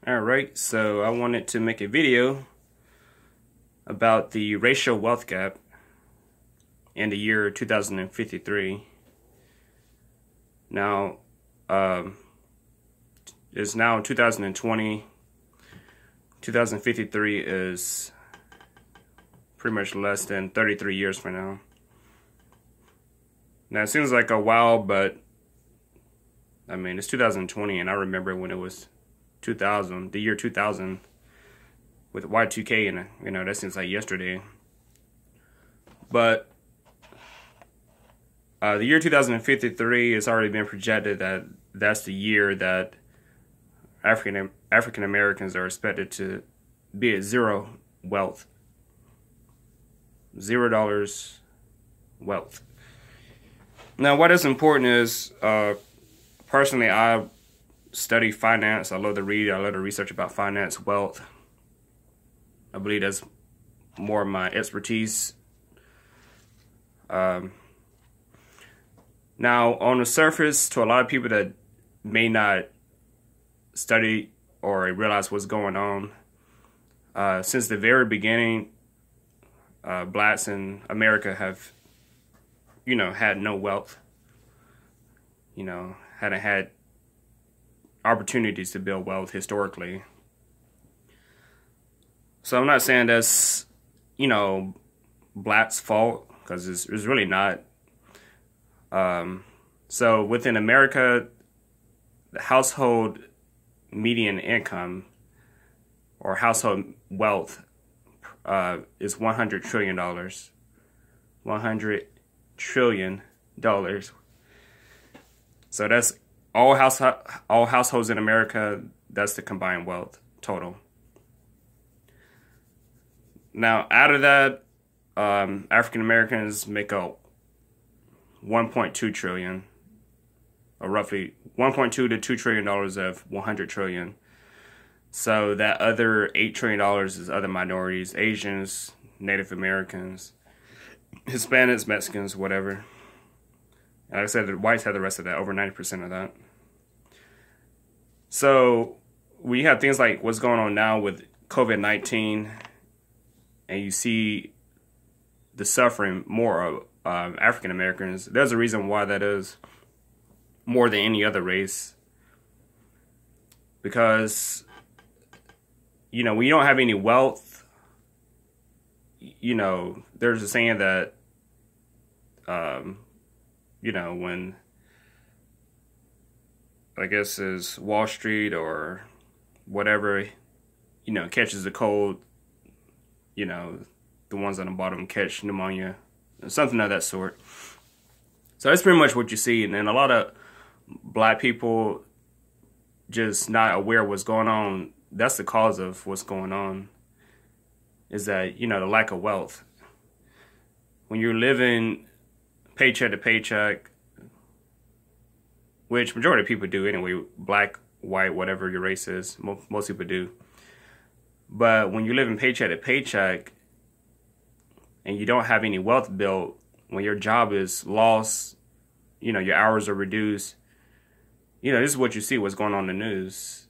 Alright, so I wanted to make a video about the racial wealth gap in the year 2053. Now, it's now 2020. 2053 is pretty much less than 33 years from now. Now, it seems like a while, but I mean, it's 2020, and I remember when it was 2000, the year 2000, with Y2K, and that seems like yesterday. But the year 2053 has already been projected that that's the year that African Americans are expected to be at zero wealth, $0 wealth. Now, what is important is, personally, I study finance. I love to read. I love to research about finance, wealth. I believe that's more of my expertise. Now, on the surface, to a lot of people that may not study or realize what's going on, since the very beginning, blacks in America have, had no wealth. Hadn't had opportunities to build wealth historically. So I'm not saying that's, blacks' fault, because it's really not. So within America, the household median income or household wealth is $100 trillion. $100 trillion. So that's all households in America. That's the combined wealth total. Now, out of that, African Americans make up 1.2 trillion, or roughly 1.2 to $2 trillion of 100 trillion. So that other $8 trillion is other minorities, Asians, Native Americans, Hispanics, Mexicans, whatever. And like I said, the whites have the rest of that, over 90% of that. So we have things like what's going on now with COVID-19, and you see the suffering more of African Americans. There's a reason why that is more than any other race. Because, when you don't have any wealth, there's a saying that, when, I guess is Wall Street or whatever, catches a cold, the ones on the bottom catch pneumonia, something of that sort. So that's pretty much what you see. And then a lot of black people just not aware of what's going on. That's the cause of what's going on, is that, the lack of wealth. When you're living paycheck to paycheck, which majority of people do anyway, black, white, whatever your race is, most people do. But when you're living paycheck to paycheck and you don't have any wealth built, when your job is lost, your hours are reduced, this is what you see what's going on in the news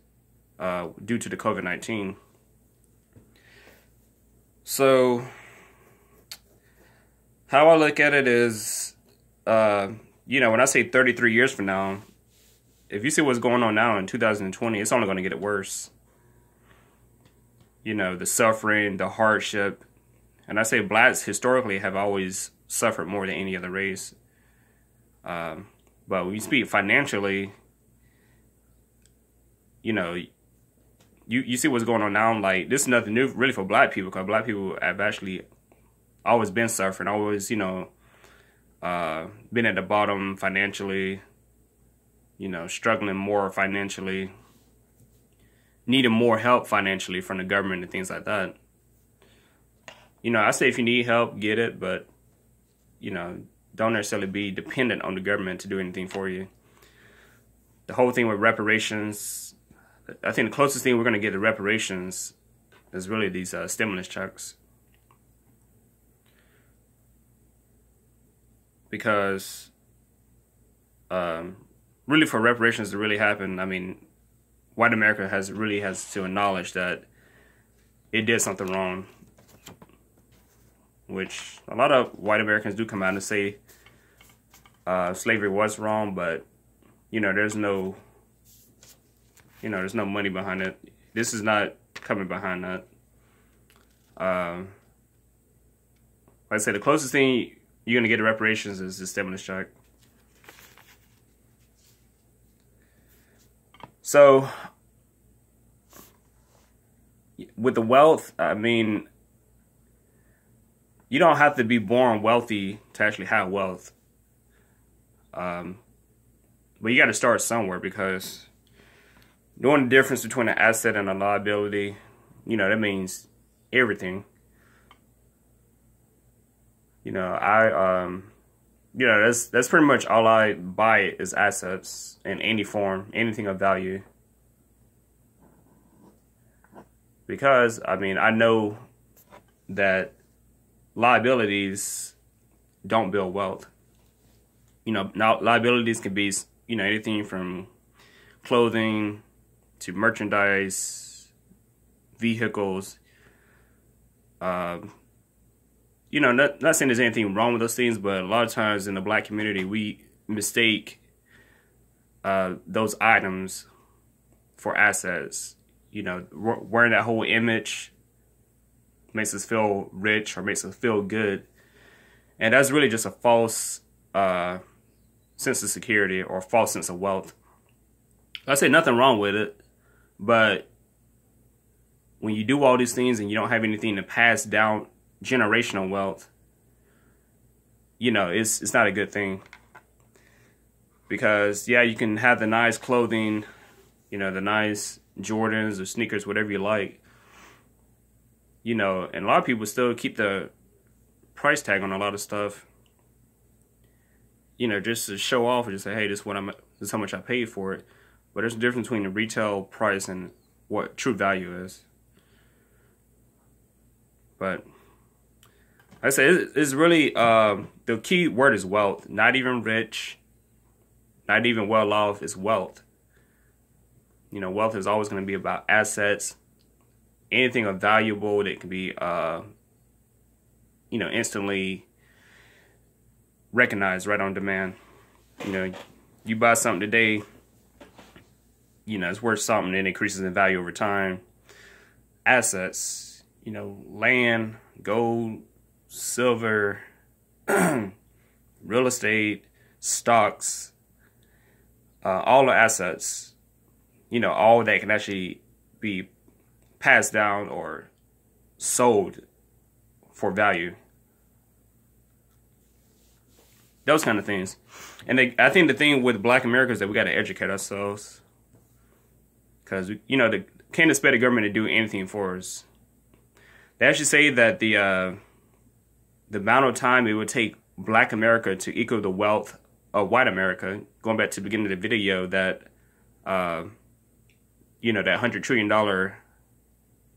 due to the COVID-19. So how I look at it is, when I say 33 years from now, if you see what's going on now in 2020, it's only going to get worse. The suffering, the hardship. And I say blacks historically have always suffered more than any other race. But when you speak financially, you see what's going on now. Like, this is nothing new really for black people, because black people have actually always been suffering, always, been at the bottom financially, struggling more financially, needing more help financially from the government and things like that. I say if you need help, get it, but, don't necessarily be dependent on the government to do anything for you. The whole thing with reparations, I think the closest thing we're going to get to reparations is really these stimulus checks. Because really for reparations to really happen, I mean, white America has to acknowledge that it did something wrong, which a lot of white Americans do come out and say slavery was wrong, but there's no money behind it. This is not coming behind that. Like I said, the closest thing you're gonna get to reparations is the stimulus check. So with the wealth, I mean, you don't have to be born wealthy to actually have wealth. But you got to start somewhere, because knowing the difference between an asset and a liability, that means everything. That's pretty much all I buy is assets in any form, anything of value. Because, I mean, I know that liabilities don't build wealth. Now liabilities can be, anything from clothing to merchandise, vehicles. Not saying there's anything wrong with those things, but a lot of times in the black community, we mistake those items for assets. Wearing that whole image makes us feel rich or makes us feel good. And that's really just a false sense of security or false sense of wealth. I say nothing wrong with it, but when you do all these things and you don't have anything to pass down generational wealth, it's not a good thing. Because, yeah, you can have the nice clothing, the nice Jordans or sneakers, whatever you like, and a lot of people still keep the price tag on a lot of stuff, just to show off and just say, hey, this is how much I paid for it. But there's a difference between the retail price and what true value is. But like I say, it's really the key word is wealth. Not even rich, not even well off. It's wealth. Wealth is always going to be about assets, anything of valuable that can be, instantly recognized right on demand. You buy something today, it's worth something, and it increases in value over time. Assets, land, gold, silver, real estate, stocks, all the assets, all that can actually be passed down or sold for value. Those kind of things. And I think the thing with Black America is that we got to educate ourselves. Because, the can't expect the government to do anything for us. They actually say that the amount of time it would take Black America to equal the wealth of white America, going back to the beginning of the video, that that $100 trillion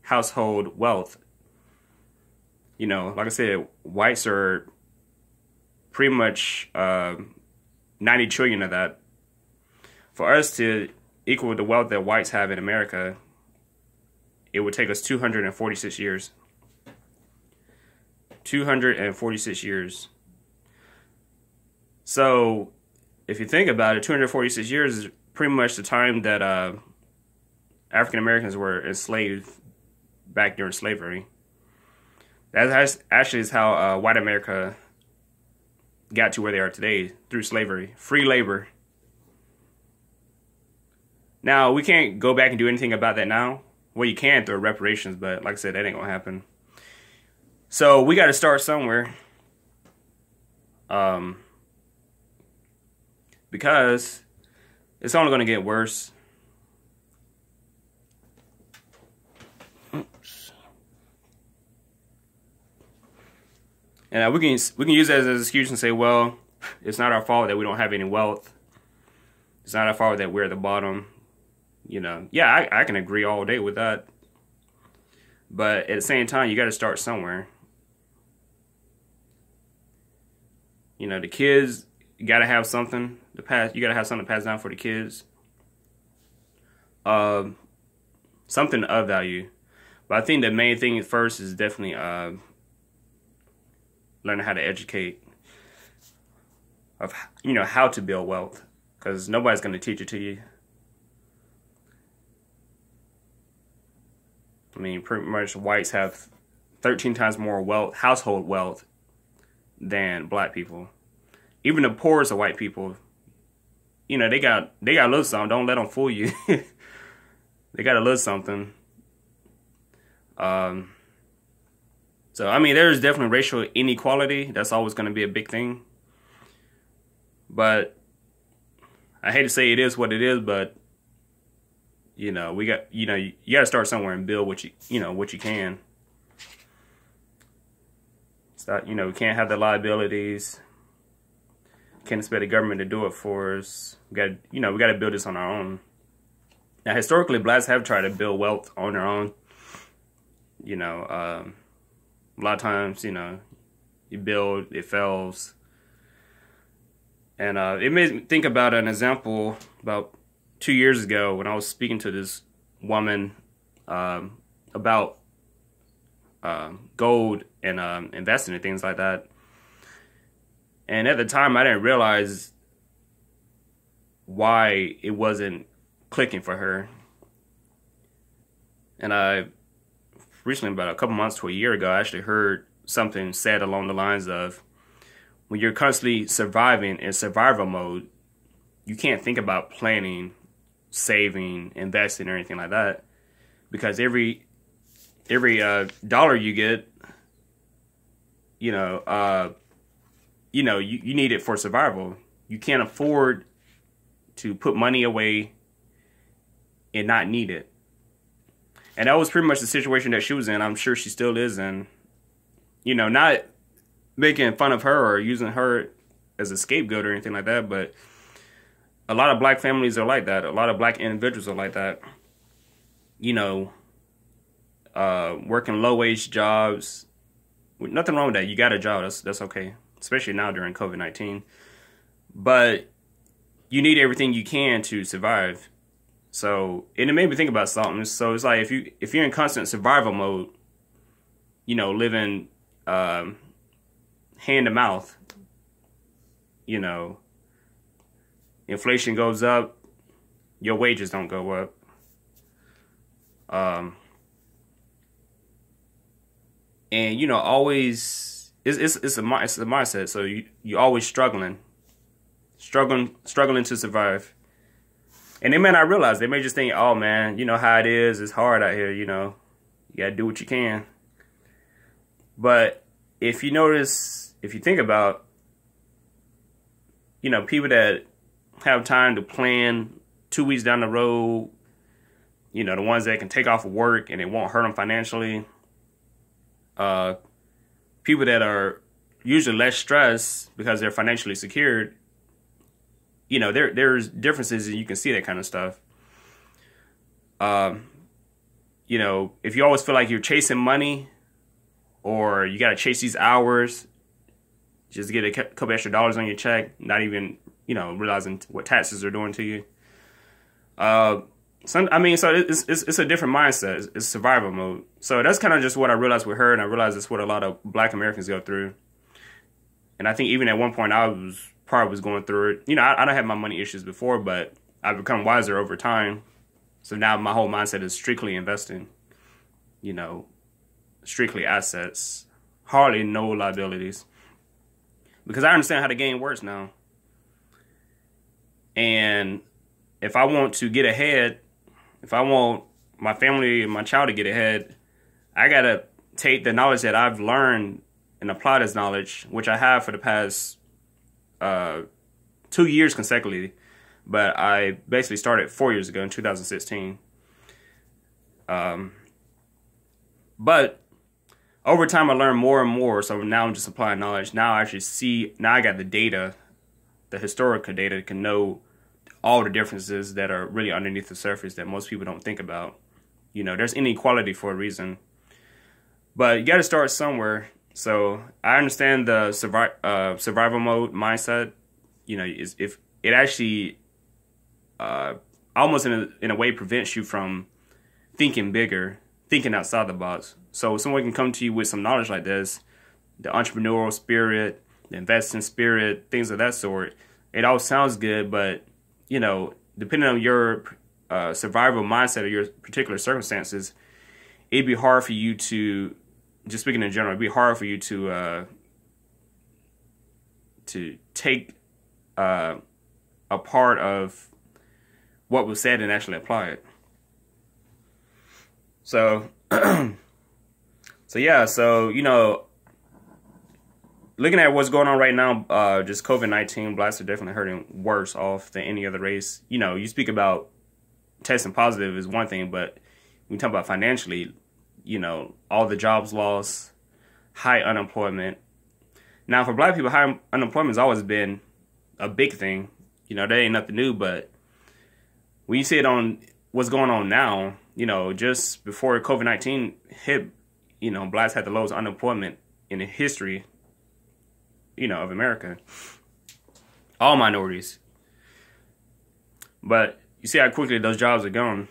household wealth. Like I said, whites are pretty much 90 trillion of that. For us to equal the wealth that whites have in America, it would take us 246 years. 246 years. So, if you think about it, 246 years is pretty much the time that African Americans were enslaved back during slavery. That actually is how white America got to where they are today, through slavery. Free labor. Now, we can't go back and do anything about that now. Well, you can through reparations, but like I said, that ain't gonna happen. So we got to start somewhere. Because it's only going to get worse. Oops. And we can use that as an excuse and say, well, it's not our fault that we don't have any wealth. It's not our fault that we're at the bottom. Yeah, I can agree all day with that. But at the same time, you got to start somewhere. The kids, you got to have something to pass. You got to have something to pass down for the kids. something of value. But I think the main thing first is definitely learning how to educate of, you know, how to build wealth, because nobody's going to teach it to you. I mean, pretty much whites have 13 times more wealth, household wealth, than black people. Even the poorest of white people, you know, they got a little something. Don't let them fool you. They got a little something. So I mean, there's definitely racial inequality. That's always going to be a big thing. But I hate to say it is what it is, but you know, you got to start somewhere and build what what you can. Start, you know, we can't have the liabilities. Can't expect the government to do it for us. We got to build this on our own. Now, historically, blacks have tried to build wealth on their own. You know, a lot of times, you know, you build, it fails. And it made me think about an example about 2 years ago when I was speaking to this woman about gold and investing and things like that. And at the time, I didn't realize why it wasn't clicking for her. And I recently, about a couple months to a year ago, I actually heard something said along the lines of, when you're constantly surviving in survival mode, you can't think about planning, saving, investing, or anything like that, because every dollar you get, you need it for survival. You can't afford to put money away and not need it. And that was pretty much the situation that she was in. I'm sure she still is in. You know, not making fun of her or using her as a scapegoat or anything like that, but a lot of black families are like that. A lot of black individuals are like that. You know, working low-wage jobs. Nothing wrong with that. You got a job. That's okay. Especially now during COVID-19. But you need everything you can to survive. So, and it made me think about something. So it's like if you're in constant survival mode, you know, living hand to mouth, you know, inflation goes up, your wages don't go up. And you know, always it's a mindset. So you always struggling to survive. And they may not realize. They may just think, oh man, you know how it is. It's hard out here. You know, you gotta do what you can. But if you notice, if you think about, you know, people that have time to plan 2 weeks down the road, you know, the ones that can take off of work and it won't hurt them financially. People that are usually less stressed because they're financially secured. You know, there's differences, and you can see that kind of stuff. You know, if you always feel like you're chasing money, or you got to chase these hours just to get a couple extra dollars on your check, not even, you know, realizing what taxes are doing to you. So it's a different mindset. It's survival mode. So that's kind of just what I realized with her, and I realized that's what a lot of black Americans go through. And I think even at one point I was going through it. You know, I don't have my money issues before, but I've become wiser over time. So now my whole mindset is strictly investing, you know, strictly assets, hardly no liabilities, because I understand how the game works now. And if I want to get ahead, if I want my family and my child to get ahead, I got to take the knowledge that I've learned and apply this knowledge, which I have for the past 2 years consecutively, but I basically started 4 years ago in 2016. But over time, I learned more and more. So now I'm just applying knowledge. Now I actually see, now I got the data, the historical data, can know all the differences that are really underneath the surface that most people don't think about. You know, there's inequality for a reason, but you got to start somewhere. So I understand the survival mode mindset. You know, if it actually almost in a way prevents you from thinking bigger, thinking outside the box. So someone can come to you with some knowledge like this, the entrepreneurial spirit, the investing spirit, things of that sort. It all sounds good, but, you know, depending on your survival mindset or your particular circumstances, it'd be hard for you to, just speaking in general, it'd be hard for you to take a part of what was said and actually apply it. So, so, you know, looking at what's going on right now, just COVID-19, blacks are definitely hurting worse off than any other race. You know, you speak about testing positive is one thing, but when you talk about financially, you know, all the jobs lost, high unemployment. Now, for black people, high unemployment has always been a big thing. You know, that ain't nothing new, but when you see it on what's going on now, you know, just before COVID-19 hit, you know, blacks had the lowest unemployment in the history, you know, of America. All minorities. But you see how quickly those jobs are gone.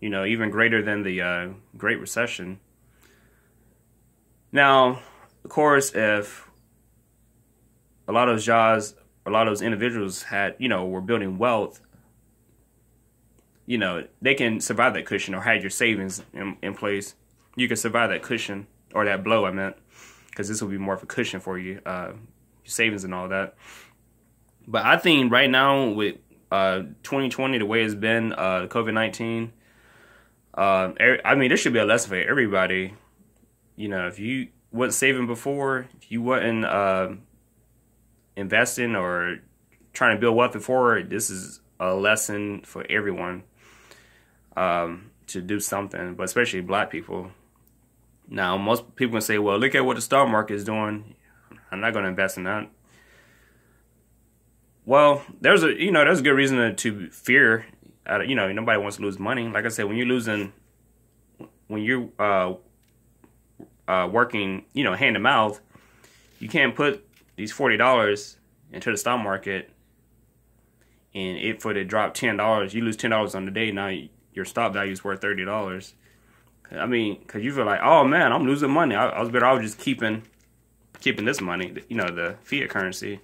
You know, even greater than the Great Recession. Now, of course, if a lot of those jobs, a lot of those individuals had, you know, were building wealth, you know, they can survive that cushion, or had your savings in place. You can survive that cushion, or that blow, I meant, because this will be more of a cushion for you, your savings and all that. But I think right now with 2020, the way it's been, COVID-19, I mean, there should be a lesson for everybody. You know, if you wasn't saving before, if you wasn't investing or trying to build wealth before, this is a lesson for everyone to do something, but especially black people. Now, most people can say, well, look at what the stock market is doing. I'm not going to invest in that. Well, there's a good reason to fear. You know, nobody wants to lose money. Like I said, when you're working, you know, hand to mouth, you can't put these $40 into the stock market and for it to drop $10, you lose $10 on the day. Now your stock value is worth $30. I mean, because you feel like, oh man, I'm losing money. I was better off just keeping this money, you know, the fiat currency.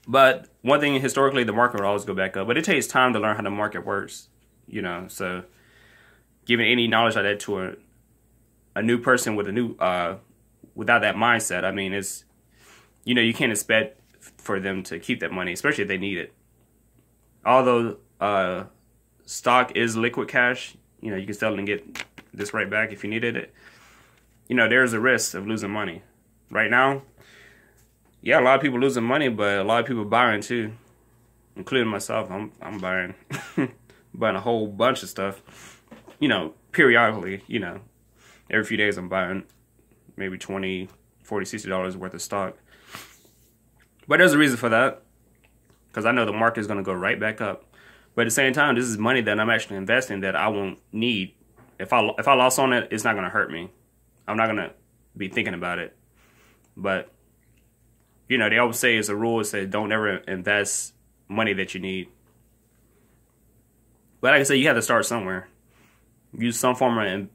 But one thing, historically, the market will always go back up. But it takes time to learn how the market works, you know. So giving any knowledge like that to a new person with a new without that mindset, I mean, it's, you know, you can't expect for them to keep that money, especially if they need it. Although stock is liquid cash, you know, you can sell it and get this right back if you needed it. You know, there's a risk of losing money. Right now, yeah, a lot of people losing money, but a lot of people buying too, including myself. I'm buying, buying a whole bunch of stuff, you know, periodically, you know, every few days I'm buying maybe $20, $40, $60 worth of stock. But there's a reason for that, because I know the market is going to go right back up. But at the same time, this is money that I'm actually investing that I won't need. If I lost on it, it's not going to hurt me. I'm not going to be thinking about it. But, you know, they always say it's a rule. It says don't ever invest money that you need. But like I said, you have to start somewhere. Use some form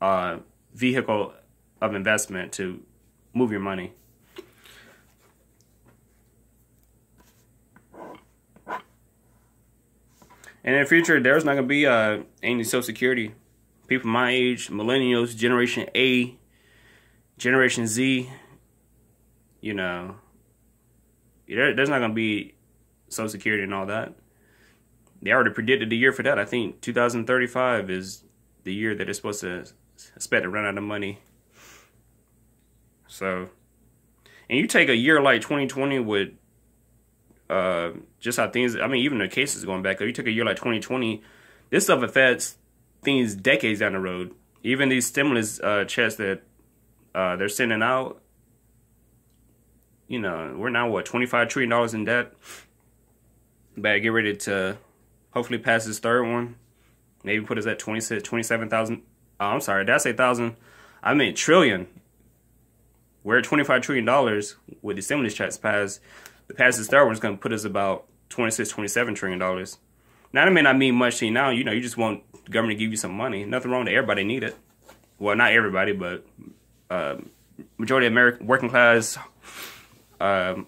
of vehicle of investment to move your money. And in the future, there's not going to be any Social Security. People my age, millennials, Generation A, Generation Z, you know, there's not going to be Social Security and all that. They already predicted the year for that. I think 2035 is the year that it's supposed to expect to run out of money. So, and you take a year like 2020 with just how things, I mean, even the cases going back up, you took a year like 2020, this stuff affects things decades down the road. Even these stimulus checks that they're sending out, you know, we're now, what, $25 trillion in debt? Better get ready to hopefully pass this third one. Maybe put us at 27,000. I'm sorry, did I say thousand? I meant trillion. We're at $25 trillion with the stimulus checks passed. The pass this third one is going to put us about $26, $27 trillion. Now, that may not mean much to you now. You know, you just want the government to give you some money. Nothing wrong with it. Everybody need it. Well, not everybody, but majority of American working class, hard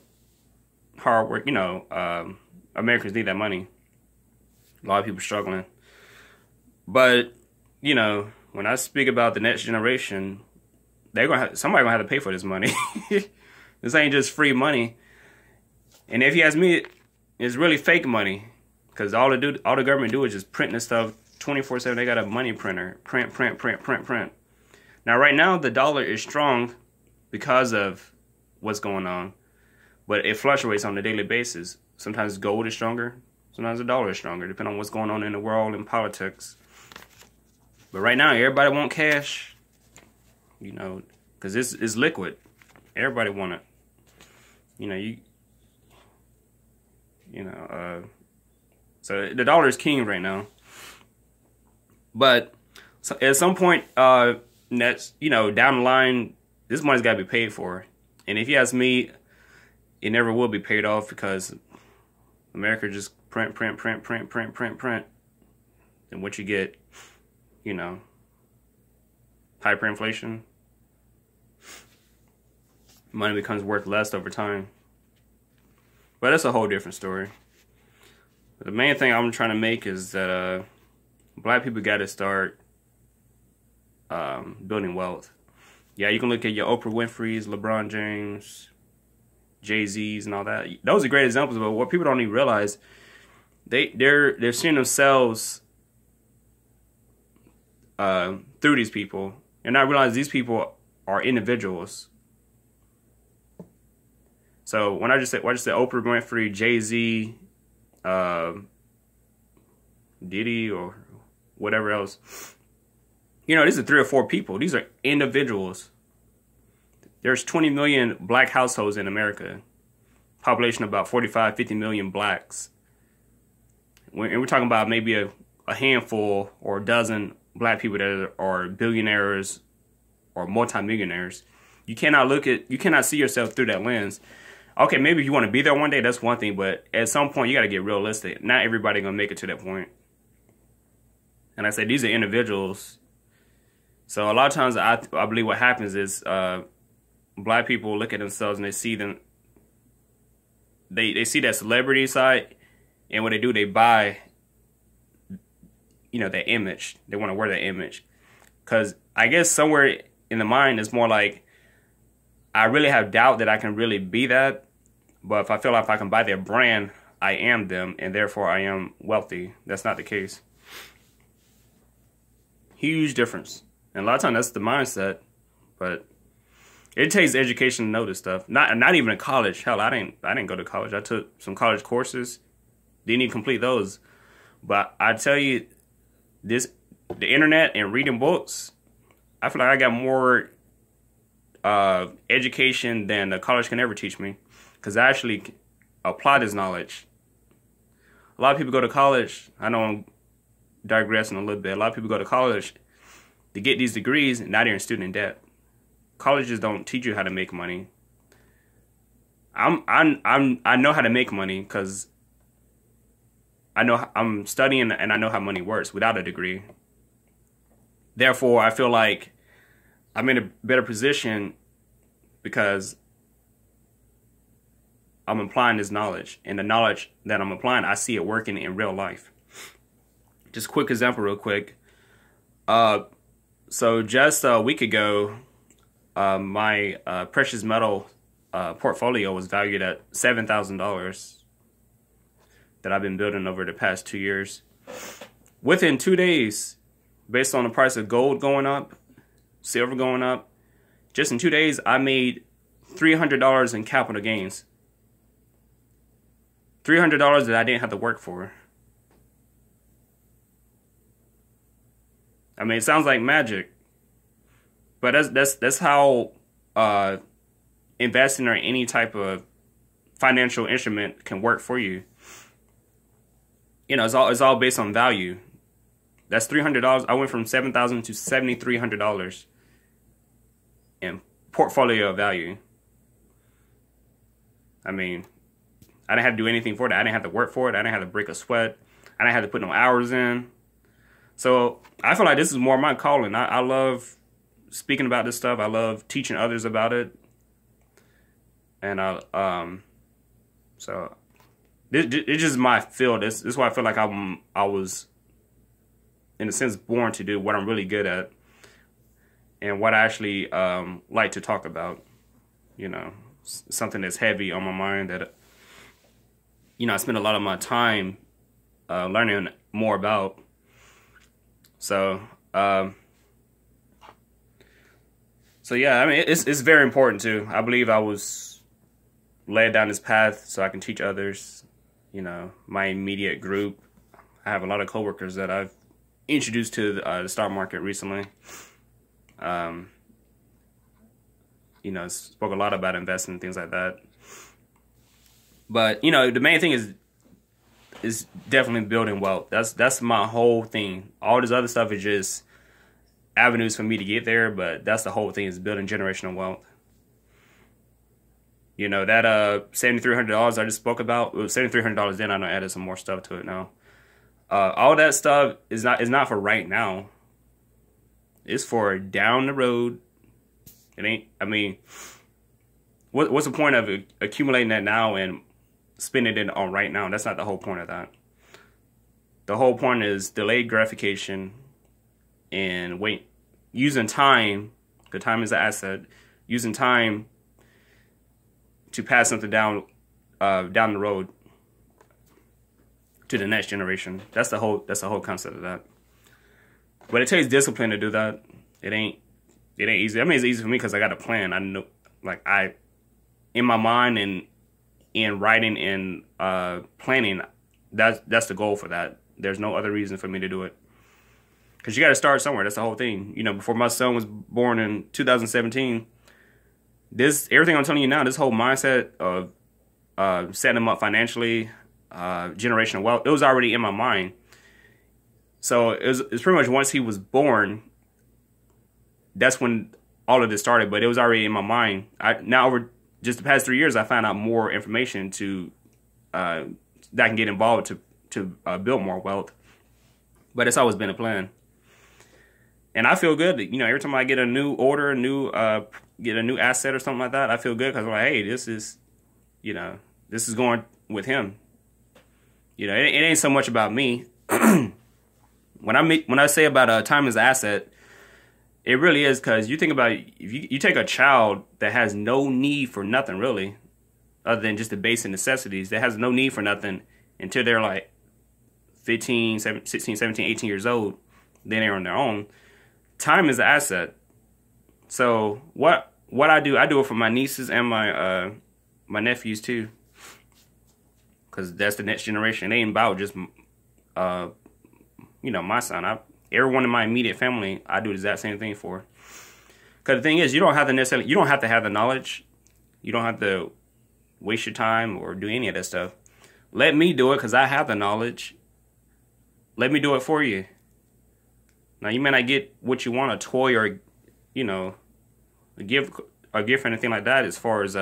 work, you know, Americans need that money. A lot of people struggling. But, you know, when I speak about the next generation, somebody gonna have to pay for this money. This ain't just free money. And if you ask me, it's really fake money. Because all the government do is just print this stuff 24/7. They got a money printer. Print. Now, right now, the dollar is strong because of what's going on. But it fluctuates on a daily basis. Sometimes gold is stronger. Sometimes the dollar is stronger, depending on what's going on in the world and politics. But right now, everybody want cash. You know, because it's liquid. Everybody want it. You know, so the dollar is king right now. But at some point, next, you know, down the line, this money's got to be paid for. And if you ask me, it never will be paid off because America just print. And what you get, you know, hyperinflation. Money becomes worth less over time. But that's a whole different story. The main thing I'm trying to make is that black people got to start building wealth. Yeah, you can look at your Oprah Winfrey's, LeBron James, Jay-Z's, and all that. Those are great examples, but what people don't even realize, they're seeing themselves through these people, and not realize these people are individuals. So when I just said Oprah Winfrey, Jay-Z, Diddy, or whatever else, you know, these are 3 or 4 people. These are individuals. There's 20 million black households in America. Population about 45, 50 million blacks. And we're talking about maybe a handful or a dozen black people that are billionaires or multimillionaires. You cannot see yourself through that lens. Okay, maybe if you want to be there one day, that's one thing, but at some point you got to get realistic. Not everybody gonna make it to that point. And I say these are individuals. So a lot of times I believe what happens is black people look at themselves and they see them. They see that celebrity side, and what they do, they buy, you know, that image. They want to wear that image, because I guess somewhere in the mind it's more like, I really have doubt that I can really be that. But if I feel like if I can buy their brand, I am them, and therefore I am wealthy. That's not the case. Huge difference. And a lot of times that's the mindset. But it takes education to know this stuff. Not even in college. Hell, I didn't go to college. I took some college courses. Didn't even complete those. But I tell you, the internet and reading books, I feel like I got more education than the college can ever teach me, because I actually apply this knowledge. A lot of people go to college. I know I'm digressing a little bit. A lot of people go to college to get these degrees, and now they're in student debt. Colleges don't teach you how to make money. I know how to make money because I'm studying and I know how money works without a degree. Therefore, I feel like I'm in a better position because I'm applying this knowledge, and the knowledge that I'm applying, I see it working in real life. Just a quick example real quick. So just a week ago, my precious metal portfolio was valued at $7,000 that I've been building over the past 2 years. Within 2 days, based on the price of gold going up, silver going up, just in 2 days, I made $300 in capital gains. $300 that I didn't have to work for. I mean, it sounds like magic, but that's how investing or any type of financial instrument can work for you. You know, it's all based on value. That's $300. I went from $7,000 to $7,300 in portfolio value. I mean, I didn't have to do anything for it. I didn't have to work for it. I didn't have to break a sweat. I didn't have to put no hours in. So I feel like this is more my calling. I love speaking about this stuff. I love teaching others about it. And so it's just my field. This is why I feel like I was, in a sense, born to do what I'm really good at and what I actually like to talk about. You know, something that's heavy on my mind that, you know, I spend a lot of my time learning more about. So, yeah, I mean, it's very important too. I believe I was led down this path so I can teach others, you know, my immediate group. I have a lot of coworkers that I've introduced to the stock market recently. You know, spoke a lot about investing and things like that. But, you know, the main thing is definitely building wealth. That's my whole thing. All this other stuff is just avenues for me to get there, but that's the whole thing, is building generational wealth. You know, that $7,300 I just spoke about, it was $7,300 then. I know I added some more stuff to it now. All that stuff is not for right now. It's for down the road. It ain't, I mean, what's the point of accumulating that now and spending it on right now? That's not the whole point of that. The whole point is delayed gratification and using time, because time is an asset, using time to pass something down the road to the next generation. That's the whole concept of that. But it takes discipline to do that. It ain't easy. I mean, it's easy for me because I got a plan. I know, like, in my mind and in writing and planning, that's the goal for that. There's no other reason for me to do it. Because you got to start somewhere. That's the whole thing. You know, before my son was born in 2017, everything I'm telling you now, this whole mindset of setting him up financially, generational wealth, it was already in my mind. So it's pretty much once he was born, that's when all of this started. But it was already in my mind. Now over just the past 3 years, I found out more information that I can get involved to build more wealth. But it's always been a plan. And I feel good that, you know, every time I get a new order, get a new asset or something like that, I feel good because I'm like, hey, this is going with him. You know, it ain't so much about me. When I say about time as an asset, it really is, because you think about it, if you take a child that has no need for nothing really, other than just the basic necessities, that has no need for nothing until they're like 16, 17, 18 years old, then they're on their own. Time is an asset. So what I do it for my nieces and my nephews too, because that's the next generation. It ain't about just you know, my son. Everyone in my immediate family, I do the exact same thing for. Because the thing is, you don't have to have the knowledge. You don't have to waste your time or do any of that stuff. Let me do it because I have the knowledge. Let me do it for you. Now, you may not get what you want, a toy or, you know, a gift or anything like that, as far as,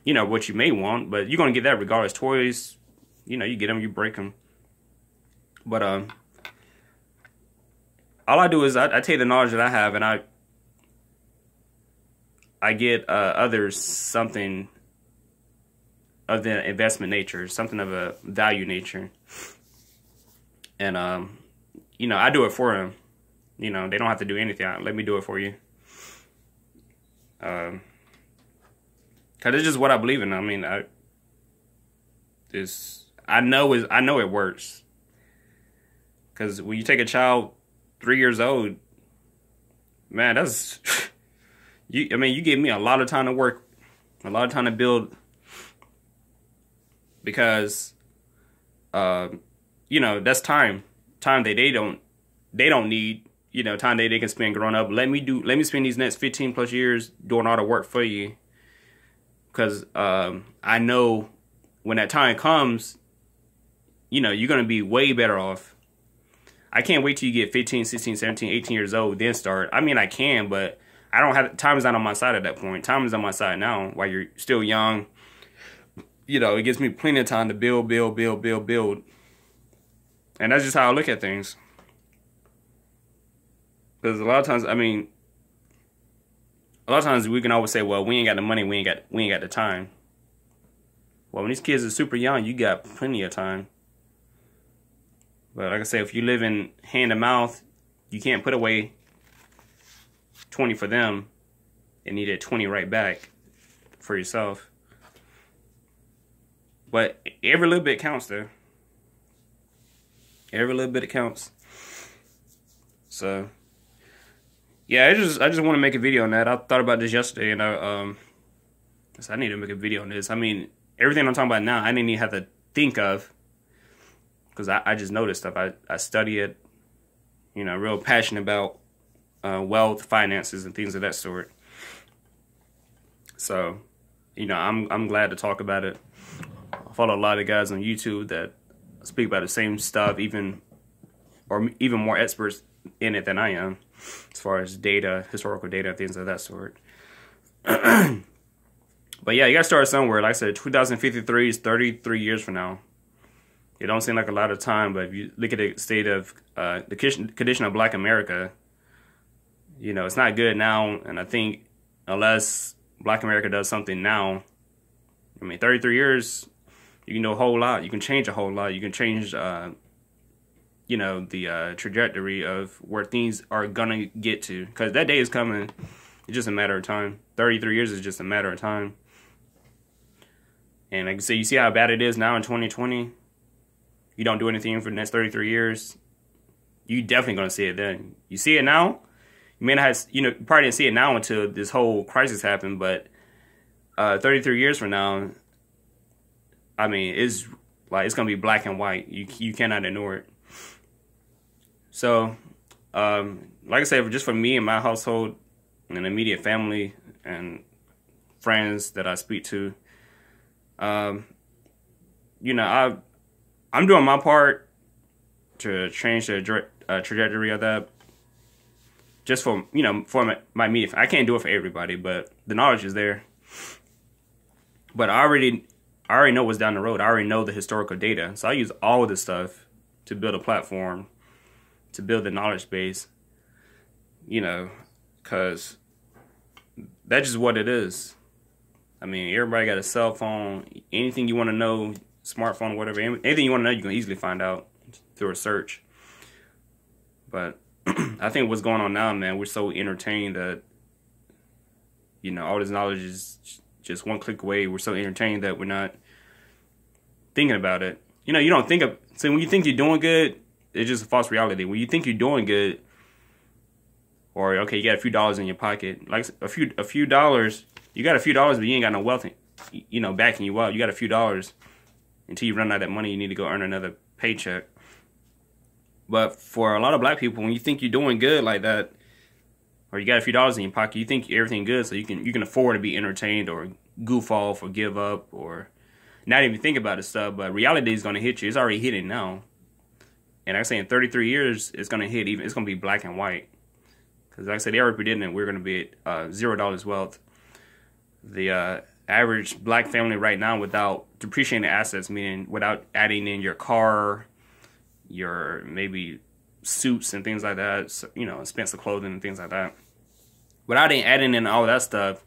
you know, what you may want. But you're going to get that regardless. Toys, you know, you get them, you break them. But all I do is I take the knowledge that I have and I get others something of the investment nature, something of a value nature. And, you know, I do it for them. You know, they don't have to do anything. Let me do it for you. Because it's just what I believe in. I mean, I know it works. Because when you take a child 3 years old, man, that's I mean, you give me a lot of time to work, a lot of time to build, because you know, that's time that they don't need, you know, time that they can spend growing up. Let me spend these next 15 plus years doing all the work for you, because I know when that time comes, you know, you're going to be way better off. I can't wait till you get 15, 16, 17, 18 years old, then start. I mean, I can, but I don't have, time is not on my side at that point. Time is on my side now while you're still young. you know, it gives me plenty of time to build. And that's just how I look at things. Because a lot of times, I mean, a lot of times we can always say, well, we ain't got the money, we ain't got the time. Well, when these kids are super young, you got plenty of time. But like I said, if you live in hand to mouth, you can't put away 20 for them and need that 20 right back for yourself. But every little bit counts there. Every little bit it counts. So yeah, I just want to make a video on that. I thought about this yesterday, and I need to make a video on this. I mean, everything I'm talking about now, I didn't even have to think of, because I just noticed stuff. I study it, you know, real passionate about wealth, finances, and things of that sort. So, you know, I'm glad to talk about it. I follow a lot of guys on YouTube that speak about the same stuff, even more experts in it than I am, as far as data, historical data, things of that sort. But yeah, you gotta start somewhere. Like I said, 2053 is 33 years from now. It don't seem like a lot of time, but if you look at the state of the condition of Black America, you know, it's not good now. And I think unless Black America does something now, I mean, 33 years, you can do a whole lot. You can change a whole lot. You can change, you know, the trajectory of where things are gonna get to. Because that day is coming. It's just a matter of time. 33 years is just a matter of time. And like I said, you see how bad it is now in 2020? You don't do anything for the next 33 years, you definitely going to see it then. You see it now? You may not have, you know, you probably didn't see it now until this whole crisis happened, but 33 years from now, I mean, it's going to be black and white. You cannot ignore it. So, like I said, just for me and my household and immediate family and friends that I speak to, you know, I'm doing my part to change the trajectory of that. Just for, you know, for my immediate. I can't do it for everybody, but the knowledge is there. But I already know what's down the road. I already know the historical data. So I use all of this stuff to build a platform, to build the knowledge base, you know, because that's just what it is. I mean, everybody got a cell phone. Anything you want to know, smartphone, whatever, anything you want to know, you can easily find out through a search. But I think what's going on now, man, we're so entertained that, you know, all this knowledge is just one click away. We're so entertained that we're not thinking about it. You know, you don't think of, so when you think you're doing good, it's just a false reality. When you think you're doing good, or okay, you got a few dollars in your pocket, like a few dollars, you got a few dollars, but you ain't got no wealth, you know, backing you up. You got a few dollars. Until you run out of that money, you need to go earn another paycheck. But for a lot of black people, when you think you're doing good like that, or you got a few dollars in your pocket, you think everything good, so you can afford to be entertained or goof off or give up or not even think about this stuff. But reality is going to hit you. It's already hitting now. And like I say, in 33 years, it's going to hit. Even it's going to be black and white. Because like I said, they already predicted that we're going to be at $0 wealth. The average black family right now, without depreciating assets, meaning without adding in your car, your maybe suits and things like that, so, you know, expensive clothing and things like that, without adding in all that stuff,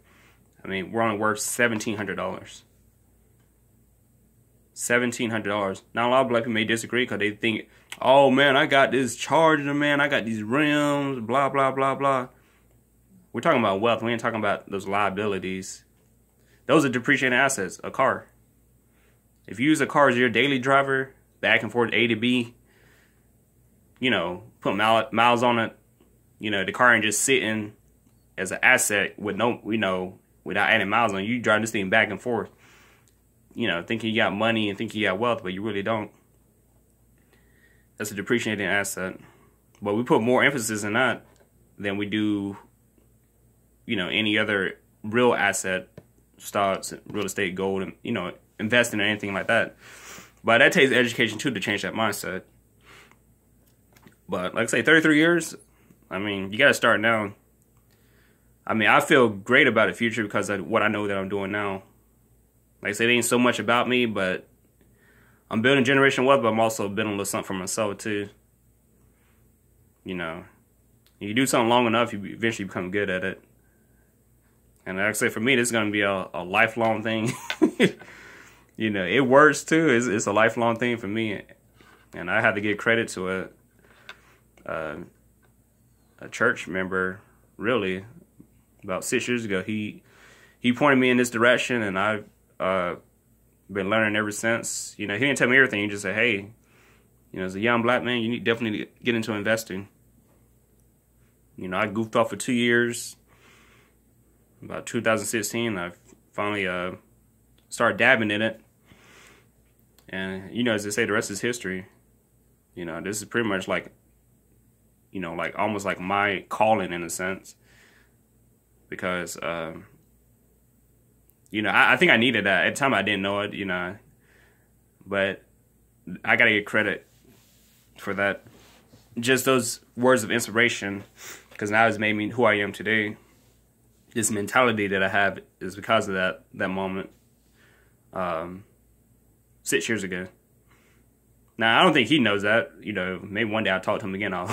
I mean, we're only worth $1,700. $1,700. Now, a lot of black people may disagree because they think, oh man, I got this Charger, man, I got these rims, blah blah blah blah. We're talking about wealth. We ain't talking about those liabilities. Those are depreciating assets. A car. If you use a car as your daily driver, back and forth A to B, you know, put miles on it, you know, the car ain't just sitting as an asset with no, you know, without adding miles on it. You drive this thing back and forth, you know, thinking you got money and thinking you got wealth, but you really don't. That's a depreciating asset. But we put more emphasis in that than we do, you know, any other real asset, stocks, real estate, gold, and, you know, investing in anything like that. But that takes education too to change that mindset. But like I say, 33 years, I mean, you got to start now. I mean, I feel great about the future because of what I know that I'm doing now. Like I said, it ain't so much about me, but I'm building generational wealth, but I'm also building a little something for myself too. You know, you do something long enough, you eventually become good at it. And like I say, for me, this is going to be a lifelong thing. You know, it works too. It's a lifelong thing for me. And I have to give credit to a church member, really, about 6 years ago. He pointed me in this direction, and I've been learning ever since. You know, he didn't tell me everything. He just said, hey, you know, as a young black man, you definitely need to get into investing. You know, I goofed off for 2 years. About 2016, I finally started dabbing in it. And, you know, as they say, the rest is history. You know, this is pretty much like, you know, like almost like my calling in a sense. Because, you know, I think I needed that. At the time, I didn't know it, you know. But I got to get credit for that. Just those words of inspiration. Because now it's made me who I am today. This mentality that I have is because of that moment 6 years ago. Now, I don't think he knows that. You know, maybe one day I'll talk to him again. I'll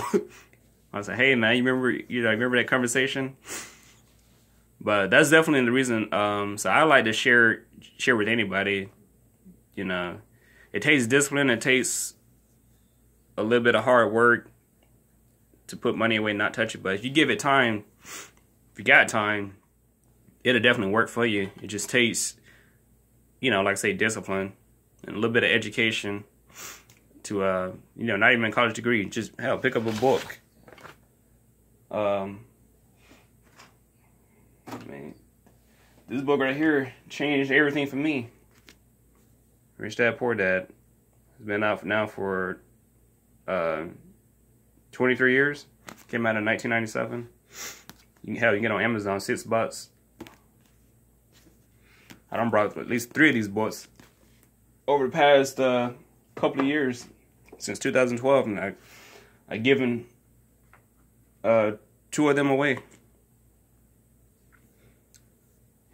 say, hey, man, you remember that conversation? But that's definitely the reason. So I like to share with anybody. You know, it takes discipline. It takes a little bit of hard work to put money away and not touch it. But if you give it time, if you got time, it'll definitely work for you. It just takes, you know, like I say, discipline and a little bit of education to, you know, not even a college degree. Just, hell, pick up a book. Man, this book right here changed everything for me. Rich Dad, Poor Dad. It's been out now for 23 years. Came out in 1997. You can get on Amazon, $6. I done brought at least 3 of these books over the past couple of years, since 2012, and I given 2 of them away.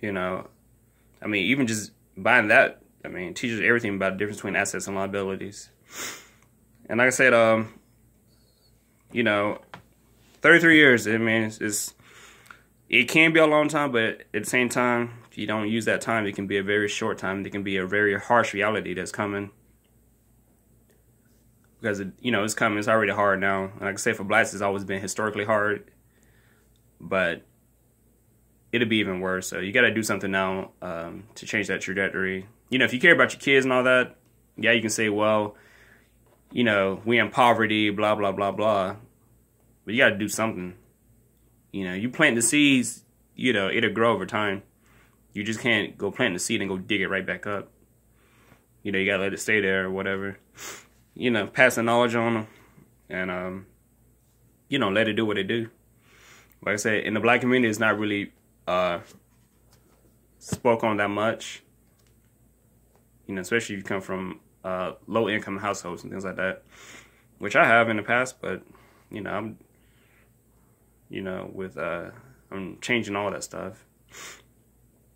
You know, I mean, even just buying that, I mean, it teaches everything about the difference between assets and liabilities. And like I said, you know, 33 years, I mean, it can be a long time, but at the same time, if you don't use that time, it can be a very short time. It can be a very harsh reality that's coming. Because, you know, it's coming. It's already hard now. And like I say, for blacks, it's always been historically hard. But it'll be even worse. So you got to do something now to change that trajectory. You know, if you care about your kids and all that, yeah, you can say, well, you know, we in poverty, blah, blah, blah, blah. But you got to do something. You know, you plant the seeds, you know, it'll grow over time. You just can't go plant the seed and go dig it right back up. You know, you got to let it stay there or whatever. You know, pass the knowledge on them. And, you know, let it do what it do. Like I said, in the black community, it's not really spoke on that much. You know, especially if you come from low-income households and things like that. Which I have in the past, but, you know, I'm... You know, with I'm changing all that stuff.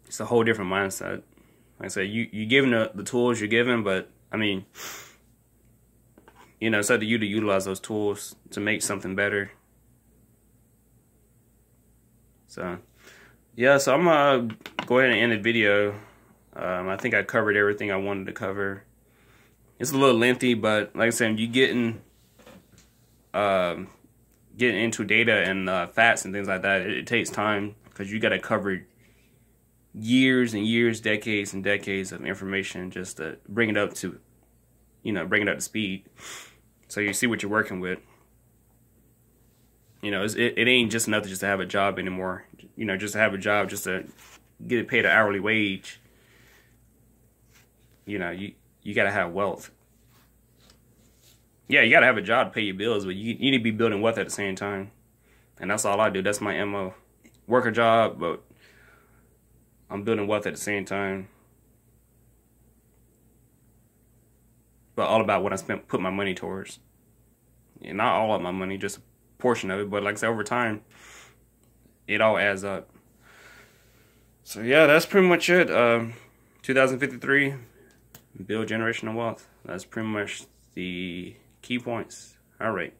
It's a whole different mindset. Like I said, you given the tools you're given, but I mean, you know, it's up to you to utilize those tools to make something better. So, yeah, so I'm gonna go ahead and end the video. I think I covered everything I wanted to cover. It's a little lengthy, but like I said, you getting into data and facts and things like that, it takes time because you got to cover years and years, decades and decades of information just to bring it up to, you know, bring it up to speed. So you see what you're working with. You know, it ain't just enough just to have a job anymore. You know, just to have a job, just to get paid an hourly wage. You know, you got to have wealth. Yeah, you got to have a job to pay your bills, but you need to be building wealth at the same time. And that's all I do. That's my MO. Work a job, but I'm building wealth at the same time. But all about what I put my money towards. And not all of my money, just a portion of it. But like I said, over time, it all adds up. So yeah, that's pretty much it. 2053, build generational wealth. That's pretty much the key points. All right.